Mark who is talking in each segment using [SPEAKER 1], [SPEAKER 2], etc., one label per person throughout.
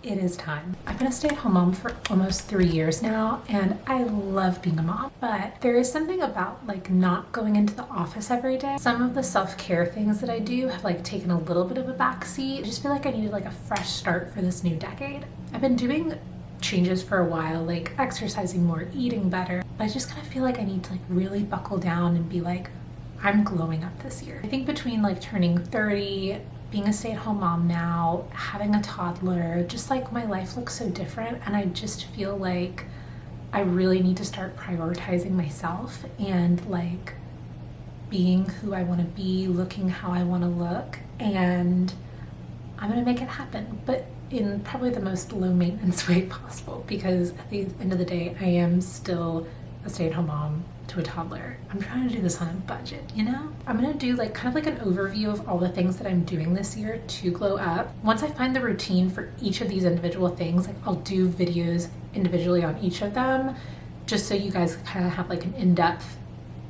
[SPEAKER 1] it is time. I've been a stay-at-home mom for almost 3 years now, and I love being a mom, but there is something about like not going into the office every day. Some of the self-care things that I do have like taken a little bit of a backseat. I just feel like I needed like a fresh start for this new decade. I've been doing changes for a while, like exercising more, eating better, but I just kind of feel like I need to like really buckle down and be like, I'm glowing up this year. I think between like turning 30, being a stay-at-home mom now, having a toddler, just like my life looks so different, and I just feel like I really need to start prioritizing myself and like being who I want to be, looking how I want to look, and I'm gonna make it happen, but in probably the most low maintenance way possible, because at the end of the day, I am still a stay-at-home mom to a toddler. I'm trying to do this on a budget, you know? I'm gonna do like kind of like an overview of all the things that I'm doing this year to glow up. Once I find the routine for each of these individual things, like I'll do videos individually on each of them, just so you guys kind of have like an in-depth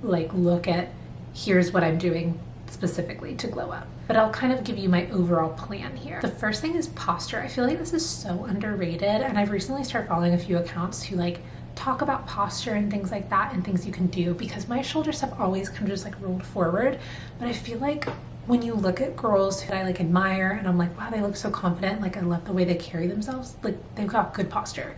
[SPEAKER 1] like look at here's what I'm doing specifically to glow up. But I'll kind of give you my overall plan here. The first thing is posture. I feel like this is so underrated, and I've recently started following a few accounts who like talk about posture and things like that and things you can do, because my shoulders have always kind of just like rolled forward. But I feel like when you look at girls who I like admire and I'm like, wow, they look so confident, like I love the way they carry themselves, like they've got good posture.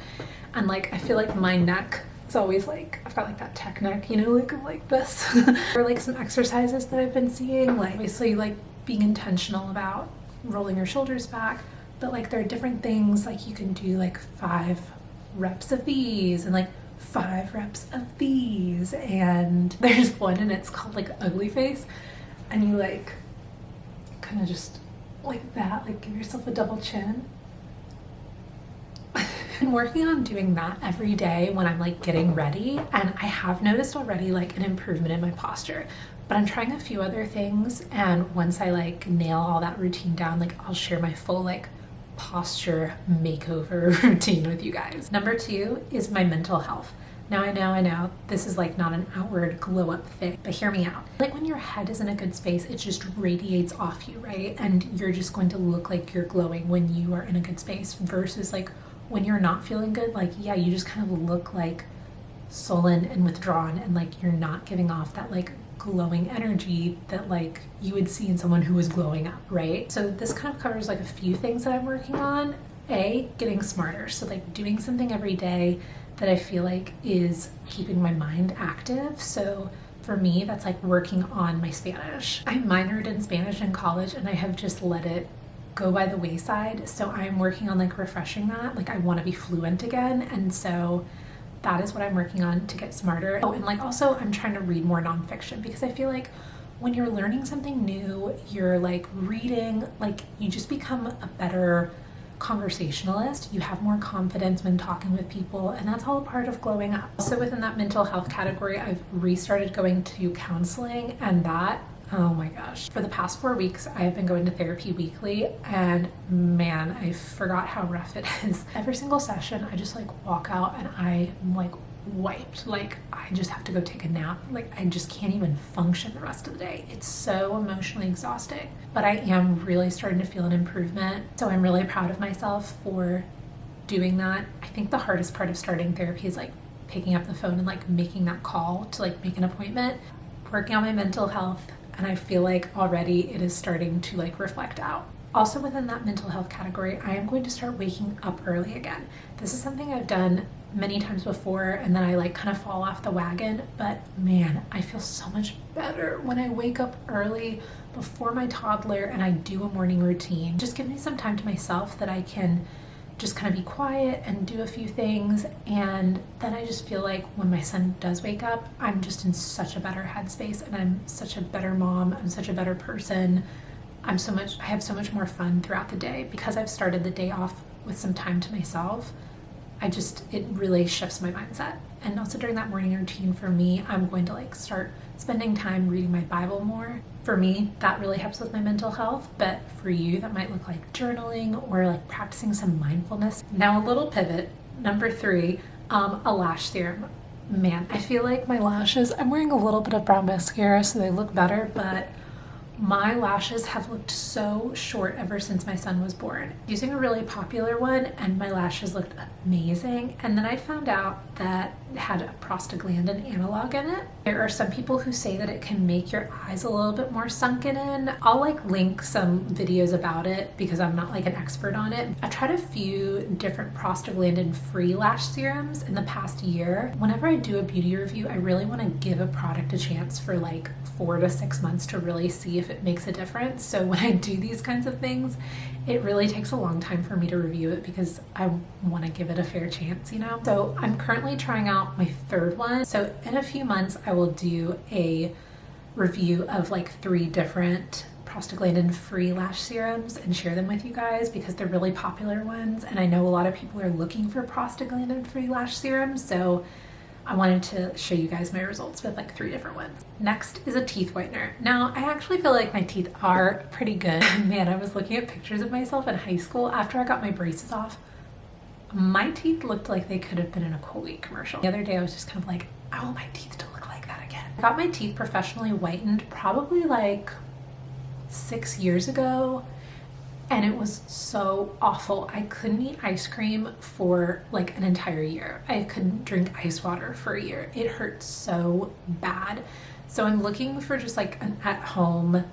[SPEAKER 1] And like I feel like my neck is always like, I've got like that tech neck, you know, like this. Or like some exercises that I've been seeing, like obviously like being intentional about rolling your shoulders back, but like there are different things like you can do, like 5 reps of these and like 5 reps of these, and there's one and it's called like ugly face, and you like kind of just like that, like give yourself a double chin. I'm working on doing that every day when I'm like getting ready, and I have noticed already like an improvement in my posture, but I'm trying a few other things, and once I like nail all that routine down, like I'll share my full like posture makeover routine with you guys. Number 2 is my mental health. Now I know this is like not an outward glow up thing, but hear me out. Like when your head is in a good space, it just radiates off you, right? And you're just going to look like you're glowing when you are in a good space, versus like when you're not feeling good, like yeah, you just kind of look like sullen and withdrawn, and like you're not giving off that like glowing energy that like you would see in someone who was glowing up, right? So this kind of covers like a few things that I'm working on. Getting smarter, so like doing something every day that I feel like is keeping my mind active. So for me, that's like working on my Spanish. I minored in Spanish in college, and I have just let it go by the wayside, so I'm working on like refreshing that. Like I want to be fluent again, and so that is what I'm working on to get smarter. Oh, and like also I'm trying to read more nonfiction, because I feel like when you're learning something new, you're like reading, like you just become a better conversationalist. You have more confidence when talking with people, and that's all a part of glowing up. Also within that mental health category, I've restarted going to counseling, and that, oh my gosh. For the past 4 weeks, I have been going to therapy weekly, and man, I forgot how rough it is. Every single session, I just like walk out and I'm like wiped. Like I just have to go take a nap. Like I just can't even function the rest of the day. It's so emotionally exhausting, but I am really starting to feel an improvement. So I'm really proud of myself for doing that. I think the hardest part of starting therapy is like picking up the phone and like making that call to like make an appointment. Working on my mental health, and I feel like already it is starting to like reflect out. Also within that mental health category, I am going to start waking up early again. This is something I've done many times before, and then I like kind of fall off the wagon, but man, I feel so much better when I wake up early before my toddler and I do a morning routine. Just give me some time to myself that I can just kind of be quiet and do a few things, and then I just feel like when my son does wake up, I'm just in such a better headspace, and I'm such a better mom, I'm such a better person. I have so much more fun throughout the day because I've started the day off with some time to myself. It really shifts my mindset. And also during that morning routine, for me, I'm going to like start spending time reading my Bible more. For me, that really helps with my mental health, but for you, that might look like journaling or like practicing some mindfulness. Now a little pivot. Number 3, a lash serum. Man, I feel like my lashes, I'm wearing a little bit of brown mascara so they look better, but My lashes have looked so short ever since my son was born. Using a really popular one and my lashes looked amazing, and then I found out that it had a prostaglandin analog in it. There are some people who say that it can make your eyes a little bit more sunken in. I'll like link some videos about it because I'm not like an expert on it. I've tried a few different prostaglandin free lash serums in the past year. Whenever I do a beauty review, I really want to give a product a chance for like 4 to 6 months to really see if it makes a difference. So when I do these kinds of things, it really takes a long time for me to review it because I want to give it a fair chance, you know? So I'm currently trying out my third one. So in a few months, I will do a review of like 3 different prostaglandin free lash serums and share them with you guys because they're really popular ones. And I know a lot of people are looking for prostaglandin free lash serums. So I wanted to show you guys my results with like 3 different ones. Next is a teeth whitener. Now, I actually feel like my teeth are pretty good. Man, I was looking at pictures of myself in high school after I got my braces off. My teeth looked like they could have been in a Colgate commercial. The other day I was just kind of like, I want my teeth to look like that again. I got my teeth professionally whitened probably like 6 years ago. And it was so awful. I couldn't eat ice cream for like an entire year. I couldn't drink ice water for a year. It hurt so bad. So I'm looking for just like an at-home,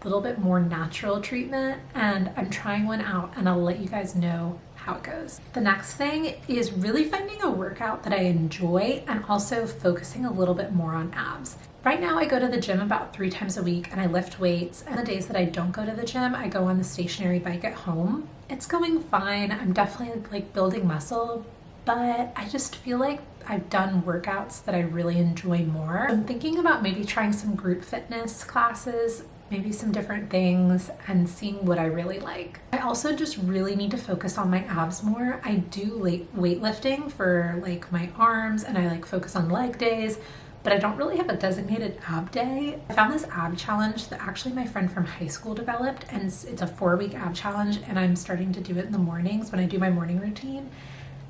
[SPEAKER 1] little bit more natural treatment, and I'm trying one out and I'll let you guys know how it goes. The next thing is really finding a workout that I enjoy and also focusing a little bit more on abs. Right now I go to the gym about 3 times a week and I lift weights, and the days that I don't go to the gym, I go on the stationary bike at home. It's going fine. I'm definitely like building muscle, but I just feel like I've done workouts that I really enjoy more. I'm thinking about maybe trying some group fitness classes, maybe some different things, and seeing what I really like. I also just really need to focus on my abs more. I do weightlifting for like my arms and I like focus on leg days, but I don't really have a designated ab day. I found this ab challenge that actually my friend from high school developed, and it's a 4-week ab challenge, and I'm starting to do it in the mornings when I do my morning routine.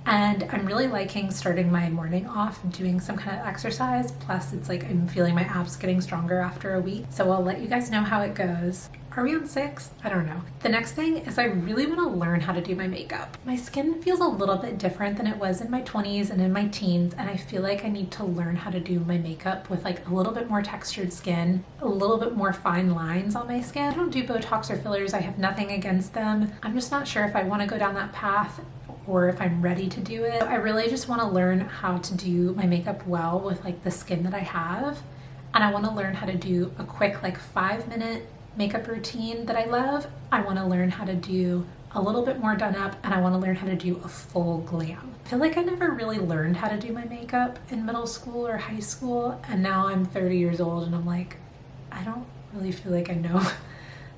[SPEAKER 1] And I'm really liking starting my morning off doing some kind of exercise. Plus it's like I'm feeling my abs getting stronger after a week. So I'll let you guys know how it goes. Are we on 6? I don't know. The next thing is I really want to learn how to do my makeup. My skin feels a little bit different than it was in my 20s and in my teens, and I feel like I need to learn how to do my makeup with like a little bit more textured skin, a little bit more fine lines on my skin. I don't do Botox or fillers. I have nothing against them. I'm just not sure if I want to go down that path or if I'm ready to do it. I really just want to learn how to do my makeup well with like the skin that I have, and I want to learn how to do a quick like 5-minute makeup routine that I love. I want to learn how to do a little bit more done up, and I want to learn how to do a full glam. I feel like I never really learned how to do my makeup in middle school or high school, and now I'm 30 years old and I'm like, I don't really feel like I know.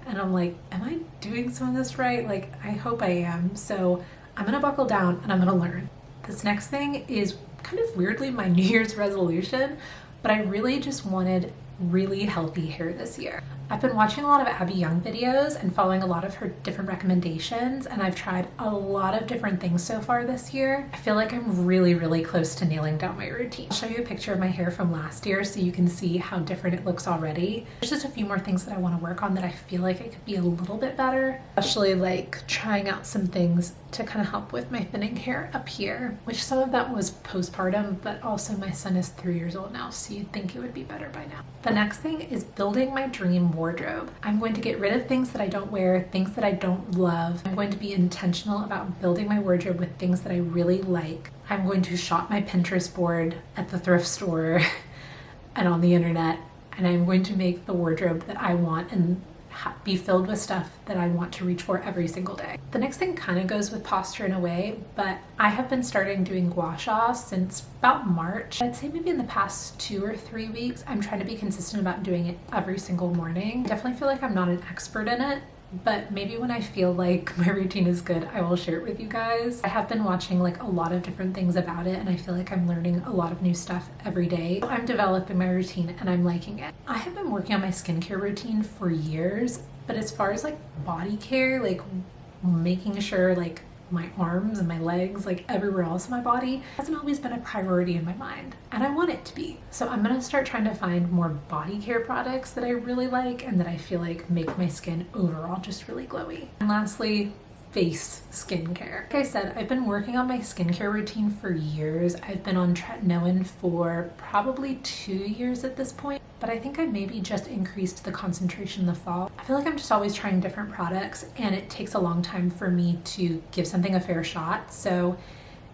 [SPEAKER 1] And I'm like, am I doing some of this right? Like, I hope I am. So I'm gonna buckle down and I'm gonna learn. This next thing is kind of weirdly my New Year's resolution, but I really just wanted really healthy hair this year. I've been watching a lot of Abby Young videos and following a lot of her different recommendations, and I've tried a lot of different things so far this year. I feel like I'm really, really close to nailing down my routine. I'll show you a picture of my hair from last year so you can see how different it looks already. There's just a few more things that I want to work on that I feel like it could be a little bit better, especially like trying out some things to kind of help with my thinning hair up here, which some of that was postpartum, but also my son is 3 years old now, so you'd think it would be better by now. The next thing is building my dream wardrobe. I'm going to get rid of things that I don't wear, things that I don't love. I'm going to be intentional about building my wardrobe with things that I really like. I'm going to shop my Pinterest board at the thrift store and on the internet, and I'm going to make the wardrobe that I want and be filled with stuff that I want to reach for every single day. The next thing kind of goes with posture in a way, but I have been starting doing gua sha since about March. I'd say maybe in the past 2 or 3 weeks, I'm trying to be consistent about doing it every single morning. I definitely feel like I'm not an expert in it, but maybe when I feel like my routine is good, I will share it with you guys. I have been watching like a lot of different things about it, and I feel like I'm learning a lot of new stuff every day. So I'm developing my routine and I'm liking it. I have been working on my skincare routine for years, but as far as like body care, like making sure like my arms and my legs, like everywhere else in my body, hasn't always been a priority in my mind. And I want it to be. So I'm gonna start trying to find more body care products that I really like and that I feel like make my skin overall just really glowy. And lastly, face skincare. Like I said, I've been working on my skincare routine for years. I've been on tretinoin for probably 2 years at this point, but I think I maybe just increased the concentration in the fall. I feel like I'm just always trying different products and it takes a long time for me to give something a fair shot. So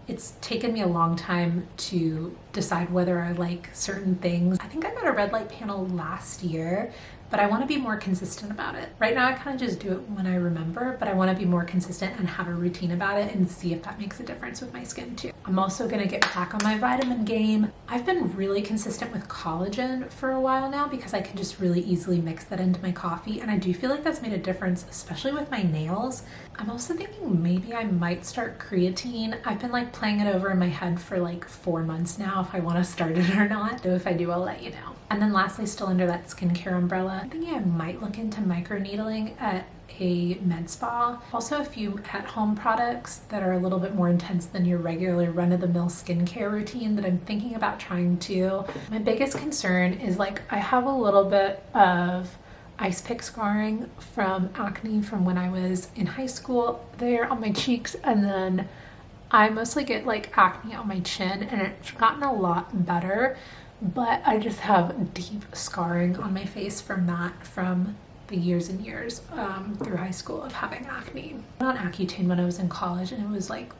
[SPEAKER 1] it's taken me a long time to decide whether I like certain things. I think I got a red light panel last year, but I want to be more consistent about it. Right now I kind of just do it when I remember, but I want to be more consistent and have a routine about it and see if that makes a difference with my skin too. I'm also going to get back on my vitamin game. I've been really consistent with collagen for a while now because I can just really easily mix that into my coffee, and I do feel like that's made a difference, especially with my nails. I'm also thinking maybe I might start creatine. I've been like playing it over in my head for like 4 months now if I want to start it or not. So if I do, I'll let you know. And then lastly, still under that skincare umbrella, I'm thinking I might look into microneedling at a med spa. Also a few at-home products that are a little bit more intense than your regular run-of-the-mill skincare routine that I'm thinking about trying too. My biggest concern is like I have a little bit of ice pick scarring from acne from when I was in high school there on my cheeks, and then I mostly get like acne on my chin, and it's gotten a lot better, but I just have deep scarring on my face from that, from the years and years through high school of having acne. I went on Accutane when I was in college, and it was like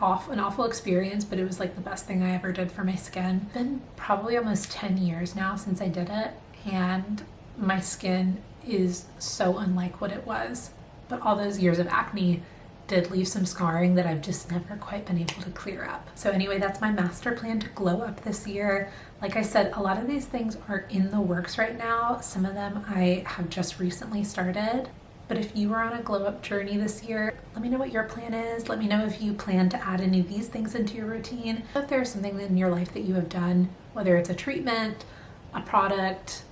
[SPEAKER 1] an awful experience, but it was like the best thing I ever did for my skin. It's been probably almost 10 years now since I did it, and my skin is so unlike what it was. But all those years of acne did leave some scarring that I've just never quite been able to clear up. So anyway, that's my master plan to glow up this year. Like I said, a lot of these things are in the works right now. Some of them I have just recently started. But if you are on a glow up journey this year, let me know what your plan is. Let me know if you plan to add any of these things into your routine. If there's something in your life that you have done, whether it's a treatment, a product,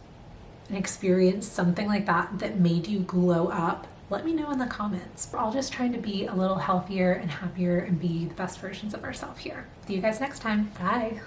[SPEAKER 1] an experience, something like that that made you glow up, let me know in the comments. We're all just trying to be a little healthier and happier and be the best versions of ourselves here. See you guys next time. Bye.